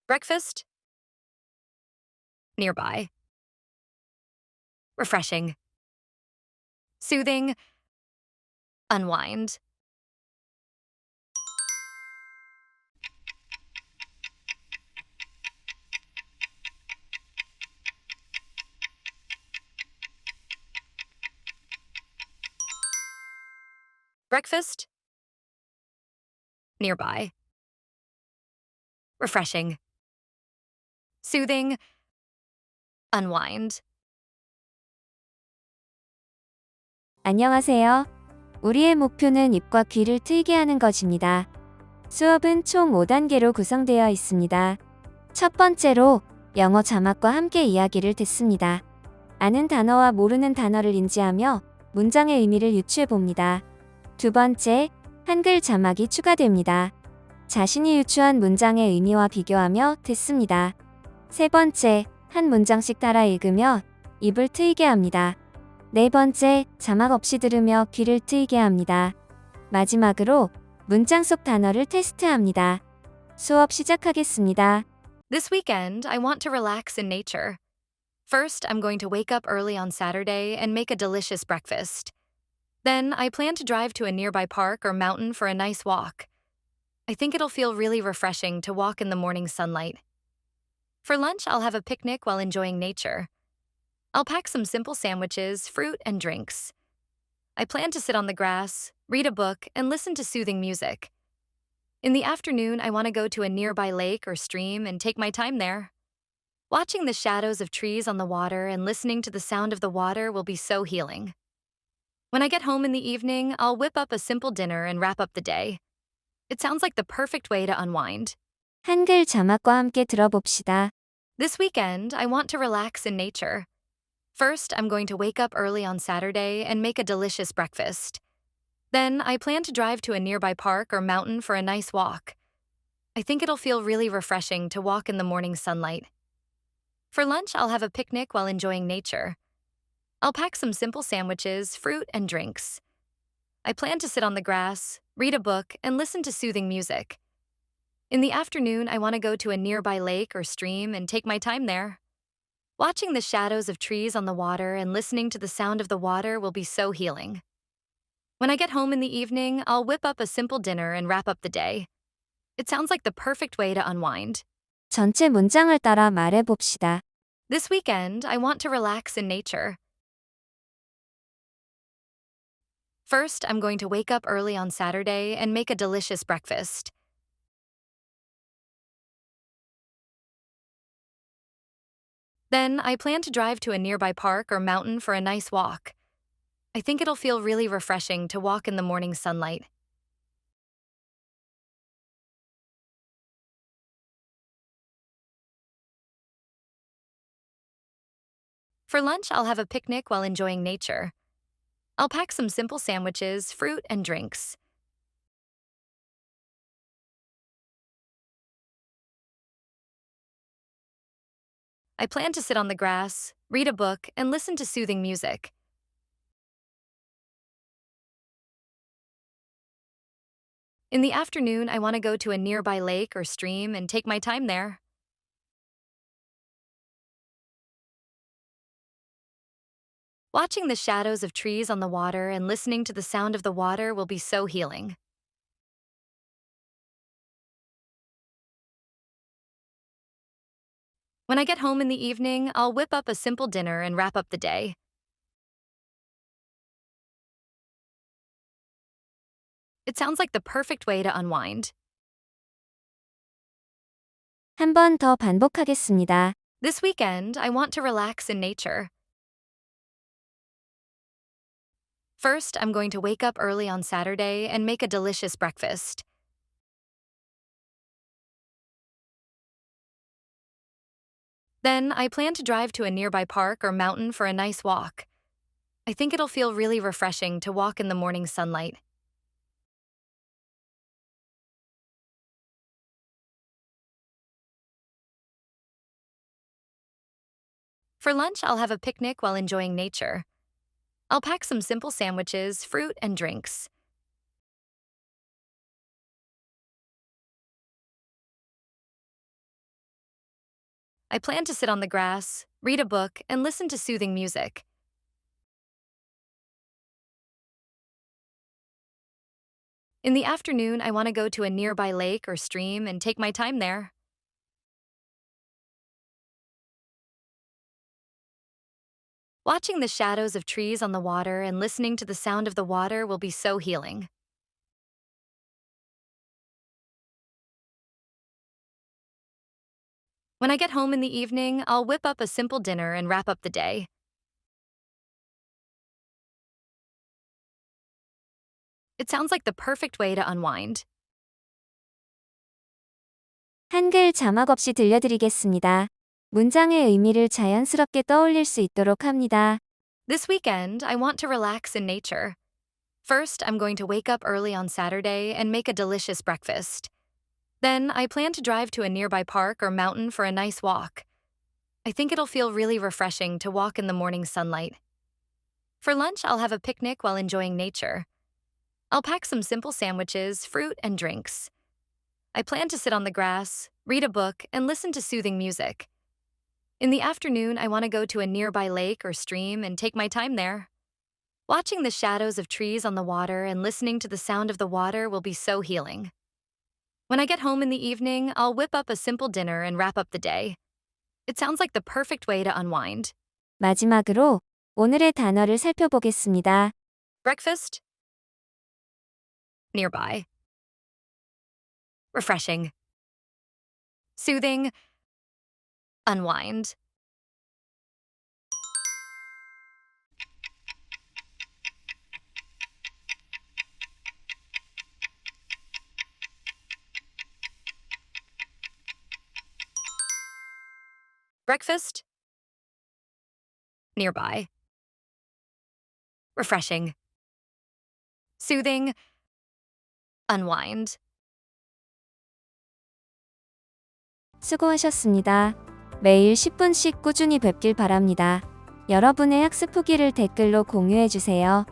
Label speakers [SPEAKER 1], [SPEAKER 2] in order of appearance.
[SPEAKER 1] Breakfast? Nearby. Refreshing. Soothing. Unwind. Breakfast? Nearby. Refreshing. Soothing. Unwind.
[SPEAKER 2] 안녕하세요. 우리의 목표는 입과 귀를 트이게 하는 것입니다. 수업은 총 5단계로 구성되어 있습니다. 첫 번째로 영어 자막과 함께 이야기를 듣습니다. 아는 단어와 모르는 단어를 인지하며 문장의 의미를 유추해 봅니다. 두 번째, 한글 자막이 추가됩니다. 자신이 유추한 문장의 의미와 비교하며 듣습니다. 세 번째, 한 문장씩 따라 읽으며 입을 트이게 합니다. 네 번째, 자막 없이 들으며 귀를 트이게 합니다. 마지막으로 문장 속 단어를 테스트합니다. 수업 시작하겠습니다.
[SPEAKER 1] This weekend, I want to relax in nature. First, I'm going to wake up early on Saturday and make a delicious breakfast. Then, I plan to drive to a nearby park or mountain for a nice walk. I think it'll feel really refreshing to walk in the morning sunlight. For lunch, I'll have a picnic while enjoying nature. I'll pack some simple sandwiches, fruit, and drinks. I plan to sit on the grass, read a book, and listen to soothing music. In the afternoon, I want to go to a nearby lake or stream and take my time there. Watching the shadows of trees on the water and listening to the sound of the water will be so healing. When I get home in the evening, I'll whip up a simple dinner and wrap up the day. It sounds like the perfect way to unwind.
[SPEAKER 2] 한글 자막과 함께 들어봅시다.
[SPEAKER 1] This weekend, I want to relax in nature. First, I'm going to wake up early on Saturday and make a delicious breakfast. Then, I plan to drive to a nearby park or mountain for a nice walk. I think it'll feel really refreshing to walk in the morning sunlight. For lunch, I'll have a picnic while enjoying nature. I'll pack some simple sandwiches, fruit, and drinks. I plan to sit on the grass, read a book, and listen to soothing music. In the afternoon, I want to go to a nearby lake or stream and take my time there. Watching the shadows of trees on the water and listening to the sound of the water will be so healing. When I get home in the evening, I'll whip up a simple dinner and wrap up the day. It sounds like the perfect way to unwind.
[SPEAKER 2] 전체 문장을 따라 말해봅시다.
[SPEAKER 1] This weekend, I want to relax in nature. First, I'm going to wake up early on Saturday and make a delicious breakfast. Then, I plan to drive to a nearby park or mountain for a nice walk. I think it'll feel really refreshing to walk in the morning sunlight. For lunch, I'll have a picnic while enjoying nature. I'll pack some simple sandwiches, fruit, and drinks. I plan to sit on the grass, read a book, and listen to soothing music. In the afternoon, I want to go to a nearby lake or stream and take my time there. Watching the shadows of trees on the water and listening to the sound of the water will be so healing. When I get home in the evening, I'll whip up a simple dinner and wrap up the day. It sounds like the perfect way to unwind.
[SPEAKER 2] 한 번 더 반복하겠습니다.
[SPEAKER 1] This weekend, I want to relax in nature. First, I'm going to wake up early on Saturday and make a delicious breakfast. Then, I plan to drive to a nearby park or mountain for a nice walk. I think it'll feel really refreshing to walk in the morning sunlight. For lunch, I'll have a picnic while enjoying nature. I'll pack some simple sandwiches, fruit, and drinks. I plan to sit on the grass, read a book, and listen to soothing music. In the afternoon, I want to go to a nearby lake or stream and take my time there. Watching the shadows of trees on the water and listening to the sound of the water will be so healing. When I get home in the evening, I'll whip up a simple dinner and wrap up the day. It sounds like the perfect way to unwind.
[SPEAKER 2] 한글 자막 없이 들려드리겠습니다. 문장의 의미를 자연스럽게 떠올릴 수 있도록 합니다.
[SPEAKER 1] This weekend, I want to relax in nature. First, I'm going to wake up early on Saturday and make a delicious breakfast. Then, I plan to drive to a nearby park or mountain for a nice walk. I think it'll feel really refreshing to walk in the morning sunlight. For lunch, I'll have a picnic while enjoying nature. I'll pack some simple sandwiches, fruit, and drinks. I plan to sit on the grass, read a book, and listen to soothing music. In the afternoon, I want to go to a nearby lake or stream and take my time there. Watching the shadows of trees on the water and listening to the sound of the water will be so healing. When I get home in the evening, I'll whip up a simple dinner and wrap up the day. It sounds like the perfect way to unwind.
[SPEAKER 2] 마지막으로 오늘의 단어를 살펴보겠습니다.
[SPEAKER 1] Breakfast. Nearby. Refreshing. Soothing. Unwind. Breakfast. Nearby. Refreshing. Soothing. Unwind.
[SPEAKER 2] 수고하셨습니다. 매일 10분씩 꾸준히 뵙길 바랍니다. 여러분의 학습 후기를 댓글로 공유해 주세요.